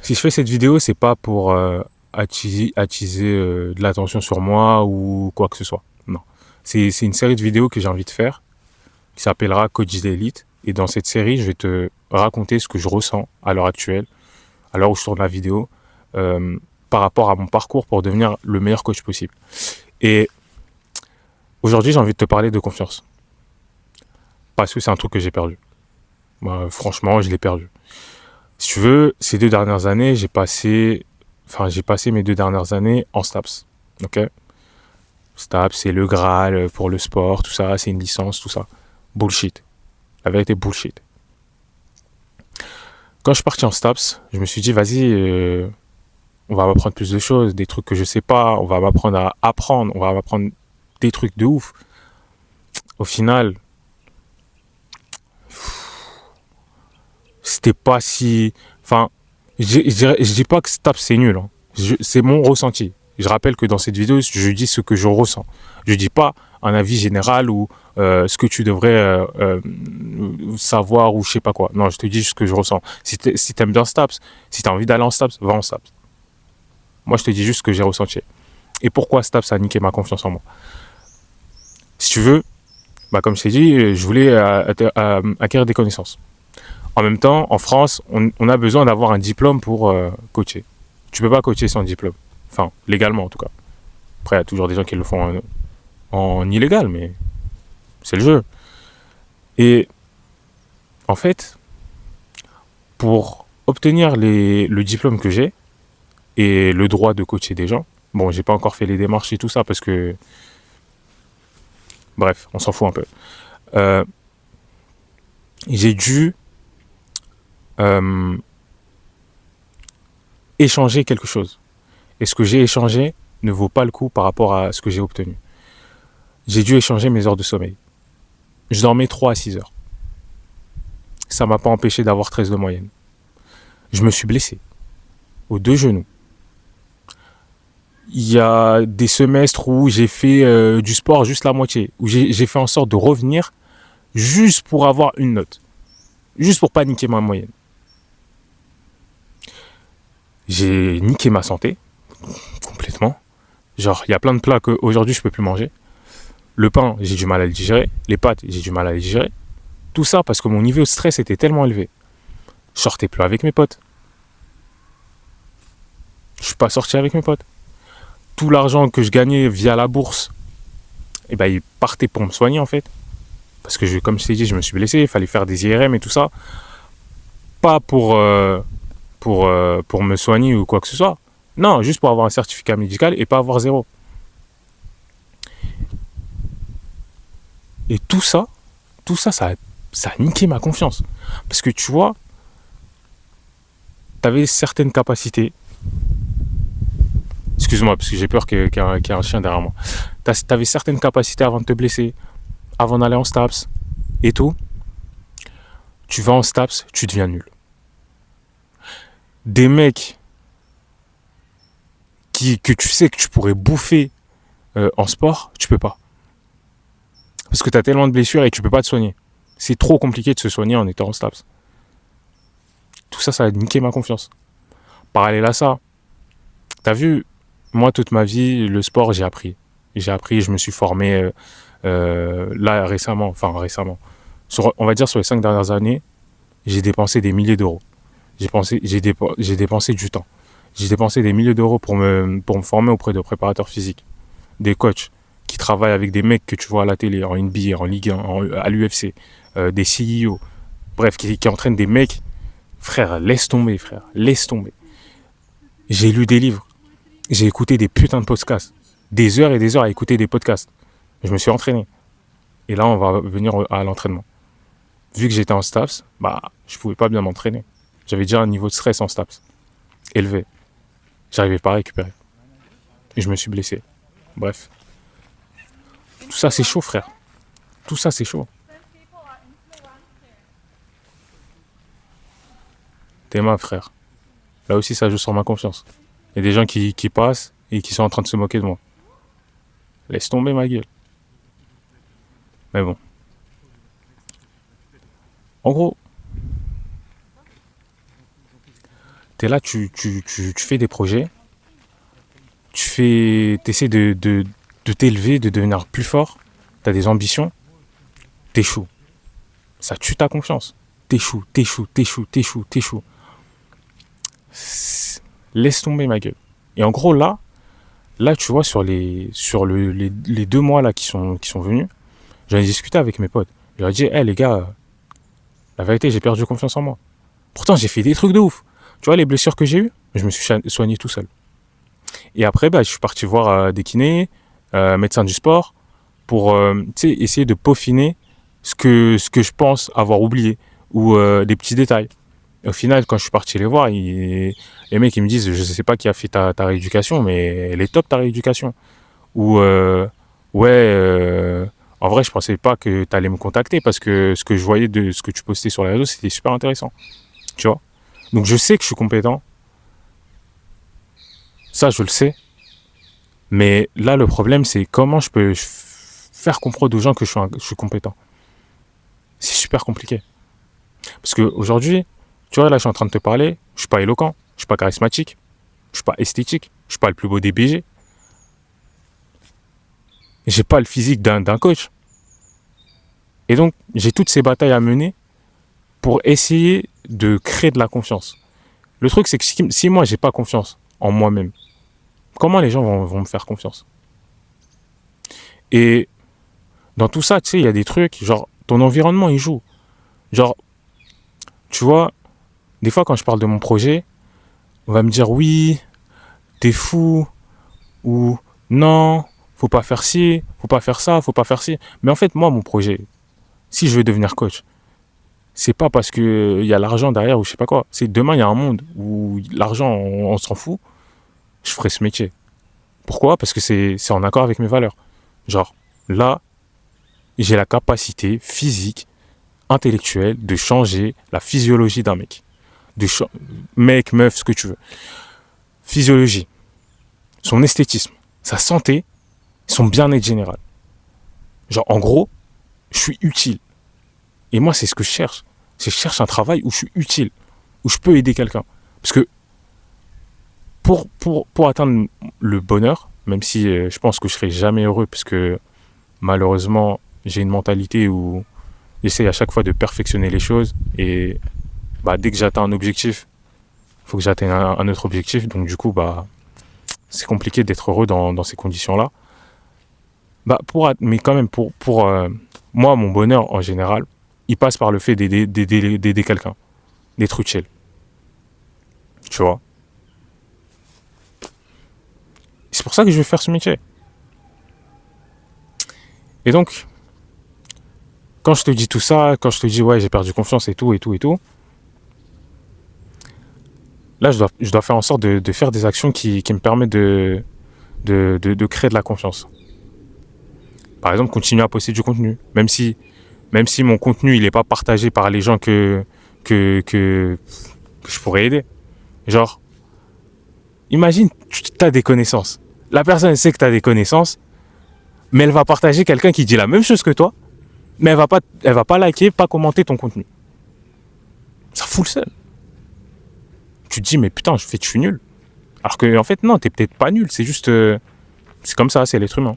Si je fais cette vidéo, c'est pas pour attiser de l'attention sur moi ou quoi que ce soit. Non. C'est une série de vidéos que j'ai envie de faire qui s'appellera Coach d'élite. Et dans cette série, je vais te raconter ce que je ressens à l'heure actuelle, à l'heure où je tourne la vidéo, euh, par rapport à mon parcours pour devenir le meilleur coach possible. Et aujourd'hui, j'ai envie de te parler de confiance. Parce que c'est un truc que j'ai perdu. Moi, franchement, je l'ai perdu. Si tu veux, ces 2 dernières années, j'ai passé mes 2 dernières années en STAPS. Ok. STAPS, c'est le Graal pour le sport, tout ça, c'est une licence, tout ça. Bullshit. La vérité, bullshit. Quand je suis parti en STAPS, je me suis dit, vas-y, on va m'apprendre plus de choses, des trucs que je sais pas, on va m'apprendre à apprendre, on va m'apprendre des trucs de ouf. Au final, c'était pas si. Enfin, je dis pas que STAPS c'est nul, hein. C'est mon ressenti. Je rappelle que dans cette vidéo, je dis ce que je ressens. Je dis pas un avis général ou ce que tu devrais savoir ou je sais pas quoi. Non, je te dis juste ce que je ressens. Si t'aimes bien STAPS, si t'as envie d'aller en STAPS, va en STAPS. Moi, je te dis juste ce que j'ai ressenti. Et pourquoi STAPS a niqué ma confiance en moi. Si tu veux, bah, comme je t'ai dit, je voulais acquérir des connaissances. En même temps, en France, on a besoin d'avoir un diplôme pour coacher. Tu peux pas coacher sans diplôme. Enfin, légalement en tout cas. Après, il y a toujours des gens qui le font en illégal, mais c'est le jeu. Et en fait, pour obtenir le diplôme que j'ai et le droit de coacher des gens, bon, j'ai pas encore fait les démarches et tout ça parce que, bref, on s'en fout un peu. Euh, j'ai dû euh, échanger quelque chose. Et ce que j'ai échangé ne vaut pas le coup par rapport à ce que j'ai obtenu. J'ai dû échanger mes heures de sommeil. Je dormais 3 à 6 heures. Ça m'a pas empêché d'avoir 13 de moyenne. Je me suis blessé aux 2 genoux. Il y a des semestres où j'ai fait du sport juste la moitié, où j'ai fait en sorte de revenir juste pour avoir une note, juste pour pas niquer ma moyenne. J'ai niqué ma santé complètement. Genre, il y a plein de plats qu'aujourd'hui je peux plus manger. Le pain, j'ai du mal à le digérer. Les pâtes, j'ai du mal à les digérer. Tout ça parce que mon niveau de stress était tellement élevé. Je sortais plus avec mes potes. Je suis pas sorti avec mes potes. Tout l'argent que je gagnais via la bourse, eh ben, il partait pour me soigner en fait. Parce que, comme je t'ai dit, je me suis blessé, il fallait faire des IRM et tout ça. Pas pour me soigner ou quoi que ce soit. Non, juste pour avoir un certificat médical et pas avoir zéro. Et ça a niqué ma confiance. Parce que tu vois, t'avais certaines capacités. Excuse-moi, parce que j'ai peur qu'il y ait un chien derrière moi. T'avais certaines capacités avant de te blesser, avant d'aller en STAPS et tout. Tu vas en STAPS, tu deviens nul. Des mecs que tu sais que tu pourrais bouffer en sport, tu peux pas. Parce que tu as tellement de blessures et tu peux pas te soigner. C'est trop compliqué de se soigner en étant en STAPS. Tout ça, ça a niqué ma confiance. Parallèle à ça, t'as vu, moi toute ma vie, le sport, j'ai appris. J'ai appris, je me suis formé là récemment, on va dire sur les 5 dernières années, j'ai dépensé des milliers d'euros. J'ai dépensé du temps. J'ai dépensé des milliers d'euros pour me former auprès de préparateurs physiques, des coachs qui travaillent avec des mecs que tu vois à la télé, en NBA, en Ligue 1, à l'UFC, des CEO, bref, qui entraînent des mecs. Frère, laisse tomber, frère, laisse tomber. J'ai lu des livres, j'ai écouté des putains de podcasts, des heures et des heures à écouter des podcasts. Je me suis entraîné. Et là, on va venir à l'entraînement. Vu que j'étais en STAPS, bah, je pouvais pas bien m'entraîner. J'avais déjà un niveau de stress en STAPS élevé. J'arrivais pas à récupérer. Et je me suis blessé. Bref. Tout ça, c'est chaud, frère. Tout ça, c'est chaud. T'es ma frère. Là aussi, ça joue sur ma confiance. Il y a des gens qui passent et qui sont en train de se moquer de moi. Laisse tomber ma gueule. Mais bon. En gros, Tu es là, tu fais des projets, tu essaies de t'élever, de devenir plus fort, tu as des ambitions, t'échoues. Ça tue ta confiance. T'échoues. Laisse tomber ma gueule. Et en gros, là tu vois, les 2 mois là qui sont venus, j'en ai discuté avec mes potes. Je leur ai dit, hé les gars, la vérité, j'ai perdu confiance en moi. Pourtant, j'ai fait des trucs de ouf. Tu vois, les blessures que j'ai eues, je me suis soigné tout seul. Et après, bah, je suis parti voir des kinés, médecins du sport, pour essayer de peaufiner ce que je pense avoir oublié, ou des petits détails. Et au final, quand je suis parti les voir, les mecs ils me disent, je sais pas qui a fait ta rééducation, mais elle est top ta rééducation. Ou ouais, en vrai, je pensais pas que tu allais me contacter parce que ce que je voyais de ce que tu postais sur les réseaux, c'était super intéressant. Tu vois. Donc je sais que je suis compétent. Ça, je le sais. Mais là, le problème, c'est comment je peux faire comprendre aux gens que je suis compétent. C'est super compliqué. Parce qu'aujourd'hui, tu vois, là, je suis en train de te parler, je suis pas éloquent, je suis pas charismatique, je suis pas esthétique, je suis pas le plus beau des BG. J'ai pas le physique d'un coach. Et donc, j'ai toutes ces batailles à mener pour essayer de créer de la confiance. Le truc, c'est que si moi, j'ai pas confiance en moi-même, comment les gens vont me faire confiance? Et dans tout ça, tu sais, il y a des trucs, genre, ton environnement, il joue. Genre, tu vois, des fois, quand je parle de mon projet, on va me dire, oui, t'es fou, ou non, faut pas faire ci, faut pas faire ça, faut pas faire ci. Mais en fait, moi, mon projet, si je veux devenir coach, c'est pas parce que il y a l'argent derrière ou je sais pas quoi. C'est demain, il y a un monde où l'argent, on s'en fout, je ferai ce métier. Pourquoi? Parce que c'est en accord avec mes valeurs. Genre, là, j'ai la capacité physique, intellectuelle de changer la physiologie d'un mec. Mec, meuf, ce que tu veux. Physiologie, son esthétisme, sa santé, son bien-être général. Genre, en gros, je suis utile. Et moi, c'est ce que je cherche. Je cherche un travail où je suis utile, où je peux aider quelqu'un. Parce que pour atteindre le bonheur, même si je pense que je serai jamais heureux, parce que malheureusement, j'ai une mentalité où j'essaye à chaque fois de perfectionner les choses. Et bah, dès que j'atteins un objectif, il faut que j'atteigne un autre objectif. Donc du coup, bah, c'est compliqué d'être heureux dans ces conditions-là. Bah, mais quand même, pour moi, mon bonheur en général, il passe par le fait d'aider quelqu'un, d'être utile. Tu vois. C'est pour ça que je vais faire ce métier. Et donc, quand je te dis tout ça, quand je te dis ouais, j'ai perdu confiance et tout, là, je dois faire en sorte de faire des actions qui me permettent de créer de la confiance. Par exemple, continuer à poster du contenu, même si mon contenu il n'est pas partagé par les gens que je pourrais aider. Genre, imagine, tu as des connaissances. La personne sait que tu as des connaissances, mais elle va partager quelqu'un qui dit la même chose que toi, mais elle va pas liker, pas commenter ton contenu. Ça fout le seum. Tu te dis, mais putain, je suis nul. Alors que, en fait, non, t'es peut-être pas nul, c'est juste. C'est comme ça, c'est l'être humain.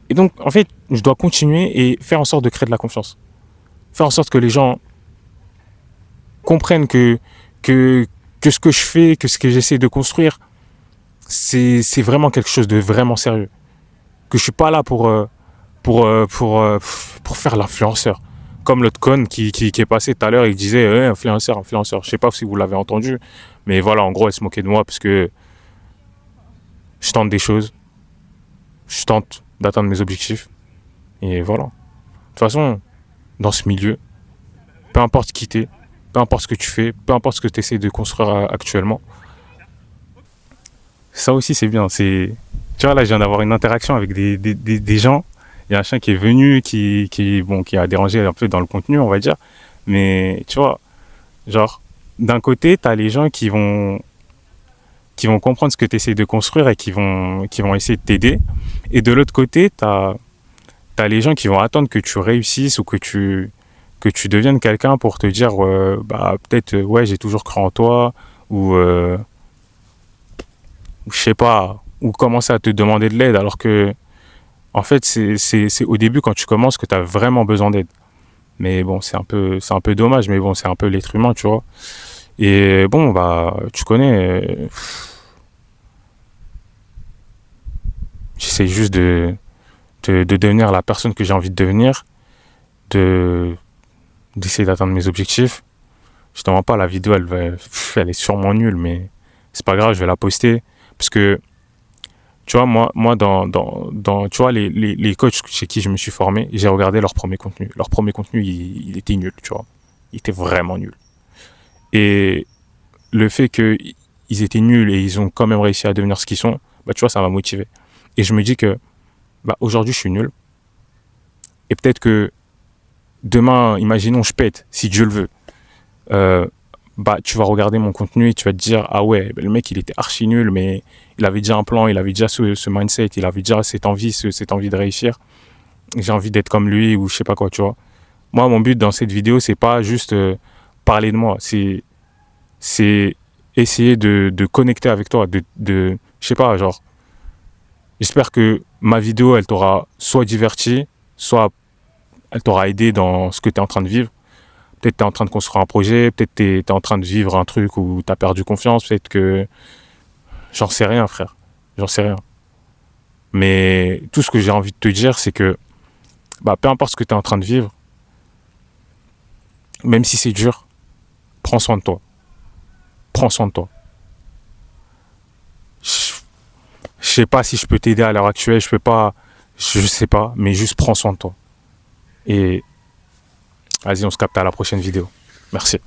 Et donc, en fait, je dois continuer et faire en sorte de créer de la confiance. Faire en sorte que les gens comprennent que ce que je fais, que ce que j'essaie de construire, c'est vraiment quelque chose de vraiment sérieux. Que je suis pas là pour faire l'influenceur. Comme l'autre con qui est passé tout à l'heure, il disait influenceur. Je sais pas si vous l'avez entendu, mais voilà, en gros, elle se moquait de moi parce que je tente des choses, je tente d'atteindre mes objectifs, et voilà. De toute façon, dans ce milieu, peu importe qui t'es, peu importe ce que tu fais, peu importe ce que tu essaies de construire actuellement, ça aussi c'est bien. Tu vois, là, je viens d'avoir une interaction avec des gens. Il y a un chien qui est venu, qui a dérangé un peu dans le contenu, on va dire. Mais tu vois, genre, d'un côté, tu as les gens qui vont comprendre ce que tu essaies de construire et qui vont essayer de t'aider. Et de l'autre côté, tu as les gens qui vont attendre que tu réussisses ou que que tu deviennes quelqu'un pour te dire, bah, peut-être, ouais, j'ai toujours cru en toi, ou je sais pas, ou commencer à te demander de l'aide, alors que, en fait, c'est au début, quand tu commences, que tu as vraiment besoin d'aide. Mais bon, c'est un peu dommage, mais bon, c'est un peu l'être humain, tu vois. Et bon, bah, tu connais, j'essaie juste de devenir la personne que j'ai envie de devenir, de, d'essayer d'atteindre mes objectifs. Je te mens pas, la vidéo, elle est sûrement nulle, mais c'est pas grave, je vais la poster. Parce que, tu vois, moi tu vois, les coachs chez qui je me suis formé, j'ai regardé leur premier contenu. Leur premier contenu, il était nul, tu vois. Il était vraiment nul. Et le fait qu'ils étaient nuls et ils ont quand même réussi à devenir ce qu'ils sont, bah, tu vois, ça m'a motivé. Et je me dis que, bah, aujourd'hui, je suis nul. Et peut-être que demain, imaginons, je pète, si Dieu le veut. Euh, Bah, tu vas regarder mon contenu et tu vas te dire, ah ouais, bah, le mec, il était archi nul, mais il avait déjà un plan, il avait déjà ce mindset, il avait déjà cette envie de réussir. J'ai envie d'être comme lui ou je sais pas quoi, tu vois. Moi, mon but dans cette vidéo, c'est pas juste parler de moi, c'est essayer de connecter avec toi, je sais pas, genre, j'espère que ma vidéo, elle t'aura soit diverti, soit elle t'aura aidé dans ce que tu es en train de vivre. Peut-être tu es en train de construire un projet, peut-être tu es en train de vivre un truc où tu as perdu confiance, peut-être que... J'en sais rien, frère. J'en sais rien. Mais tout ce que j'ai envie de te dire, c'est que bah, peu importe ce que tu es en train de vivre, même si c'est dur, prends soin de toi. Prends soin de toi. Je sais pas si je peux t'aider à l'heure actuelle, je peux pas, je sais pas, mais juste prends soin de toi. Et vas-y, on se capte à la prochaine vidéo. Merci.